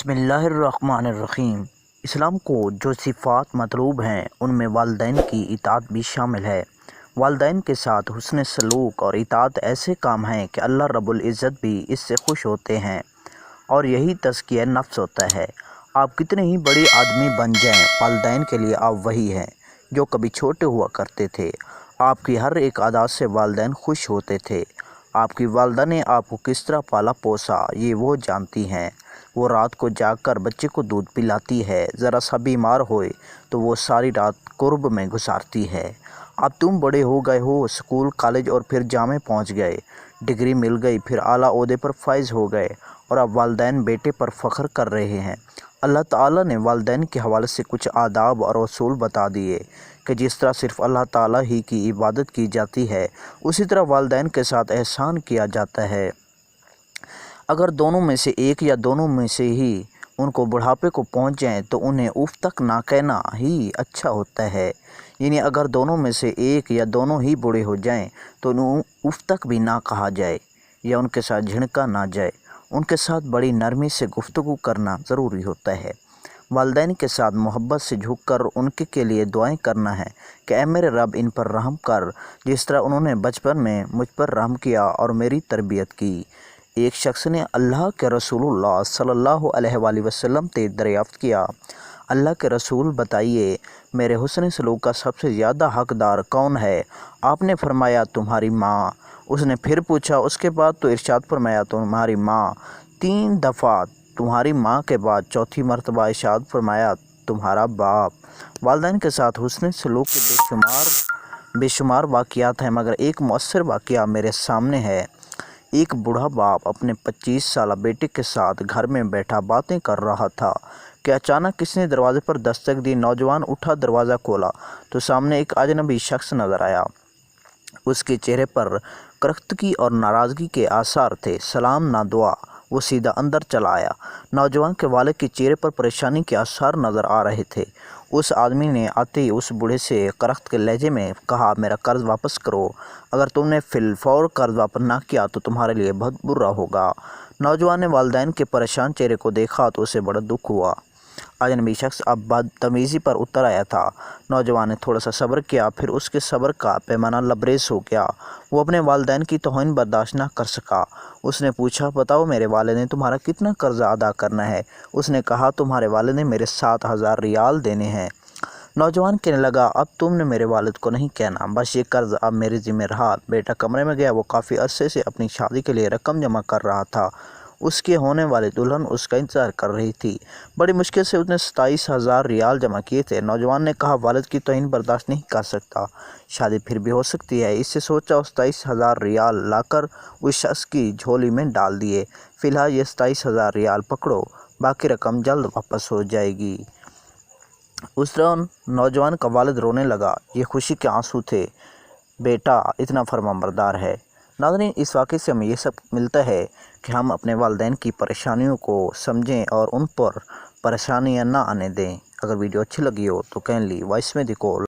بسم اللہ الرحمن الرحیم۔ اسلام کو جو صفات مطلوب ہیں ان میں والدین کی اطاعت بھی شامل ہے۔ والدین کے ساتھ حسن سلوک اور اطاعت ایسے کام ہیں کہ اللہ رب العزت بھی اس سے خوش ہوتے ہیں، اور یہی تزکیہ نفس ہوتا ہے۔ آپ کتنے ہی بڑے آدمی بن جائیں، والدین کے لیے آپ وہی ہیں جو کبھی چھوٹے ہوا کرتے تھے۔ آپ کی ہر ایک ادا سے والدین خوش ہوتے تھے۔ آپ کی والدہ نے آپ کو کس طرح پالا پوسا یہ وہ جانتی ہیں۔ وہ رات کو جاگ کر بچے کو دودھ پلاتی ہے، ذرا سا بیمار ہوئے تو وہ ساری رات قرب میں گزارتی ہے۔ اب تم بڑے ہو گئے ہو، اسکول، کالج اور پھر جامع پہنچ گئے، ڈگری مل گئی، پھر اعلیٰ عہدے پر فائز ہو گئے، اور اب والدین بیٹے پر فخر کر رہے ہیں۔ اللہ تعالیٰ نے والدین کے حوالے سے کچھ آداب اور اصول بتا دیے کہ جس طرح صرف اللہ تعالیٰ ہی کی عبادت کی جاتی ہے، اسی طرح والدین کے ساتھ احسان کیا جاتا ہے۔ اگر دونوں میں سے ایک یا دونوں میں سے ہی ان کو بڑھاپے کو پہنچ جائیں تو انہیں اف تک نہ کہنا ہی اچھا ہوتا ہے۔ یعنی اگر دونوں میں سے ایک یا دونوں ہی بوڑھے ہو جائیں تو انہیں اف تک بھی نہ کہا جائے یا ان کے ساتھ جھڑکا نہ جائے۔ ان کے ساتھ بڑی نرمی سے گفتگو کرنا ضروری ہوتا ہے۔ والدین کے ساتھ محبت سے جھک کر ان کے لیے دعائیں کرنا ہے کہ اے میرے رب ان پر رحم کر، جس طرح انہوں نے بچپن میں مجھ پر رحم کیا اور میری تربیت کی۔ ایک شخص نے اللہ کے رسول اللہ صلی اللہ علیہ وآلہ وسلم سے دریافت کیا، اللہ کے رسول بتائیے میرے حسن سلوک کا سب سے زیادہ حقدار کون ہے؟ آپ نے فرمایا تمہاری ماں۔ اس نے پھر پوچھا اس کے بعد؟ تو ارشاد فرمایا تمہاری ماں۔ 3 دفعہ تمہاری ماں کے بعد چوتھی مرتبہ ارشاد فرمایا تمہارا باپ۔ والدین کے ساتھ حسن سلوک کے بے شمار واقعات ہیں، مگر ایک مؤثر واقعہ میرے سامنے ہے۔ ایک بوڑھا باپ اپنے 25 سالہ بیٹے کے ساتھ گھر میں بیٹھا باتیں کر رہا تھا کہ اچانک کسی نے دروازے پر دستک دی۔ نوجوان اٹھا، دروازہ کھولا تو سامنے ایک اجنبی شخص نظر آیا۔ اس کے چہرے پر کرختگی اور ناراضگی کے آثار تھے۔ سلام نہ دعا، وہ سیدھا اندر چلا آیا۔ نوجوان کے والد کے چہرے پر پریشانی کے آثار نظر آ رہے تھے۔ اس آدمی نے آتے ہی اس بوڑھے سے کرخت کے لہجے میں کہا، میرا قرض واپس کرو، اگر تم نے فی الفور قرض واپس نہ کیا تو تمہارے لیے بہت برا ہوگا۔ نوجوان نے والدین کے پریشان چہرے کو دیکھا تو اسے بڑا دکھ ہوا۔ اجنبی شخص اب بدتمیزی پر اتر آیا تھا۔ نوجوان نے تھوڑا سا صبر کیا، پھر اس کے صبر کا پیمانہ لبریز ہو گیا۔ وہ اپنے والدین کی توہین برداشت نہ کر سکا۔ اس نے پوچھا، بتاؤ میرے والد نے تمہارا کتنا قرض ادا کرنا ہے؟ اس نے کہا، تمہارے والد نے میرے 7,000 ریال دینے ہیں۔ نوجوان کہنے لگا، اب تم نے میرے والد کو نہیں کہنا، بس یہ قرض اب میرے ذمہ رہا۔ بیٹا کمرے میں گیا۔ وہ کافی عرصے سے اپنی شادی کے لیے رقم جمع کر رہا تھا۔ اس کے ہونے والی دلہن اس کا انتظار کر رہی تھی۔ بڑی مشکل سے اس نے 27,000 ریال جمع کیے تھے۔ نوجوان نے کہا، والد کی توہین برداشت نہیں کر سکتا، شادی پھر بھی ہو سکتی ہے۔ اس سے سوچا، 27,000 ریال لا کر اس شخص کی جھولی میں ڈال دیے۔ فی الحال یہ 27,000 ریال پکڑو، باقی رقم جلد واپس ہو جائے گی۔ اس طرح نوجوان کا والد رونے لگا۔ یہ خوشی کے آنسو تھے۔ بیٹا اتنا فرمانبردار ہے۔ ناظرین، اس واقعے سے ہمیں یہ سب ملتا ہے کہ ہم اپنے والدین کی پریشانیوں کو سمجھیں اور ان پر پریشانیاں نہ آنے دیں۔ اگر ویڈیو اچھی لگی ہو تو کائنڈلی وائس میں دیکھو۔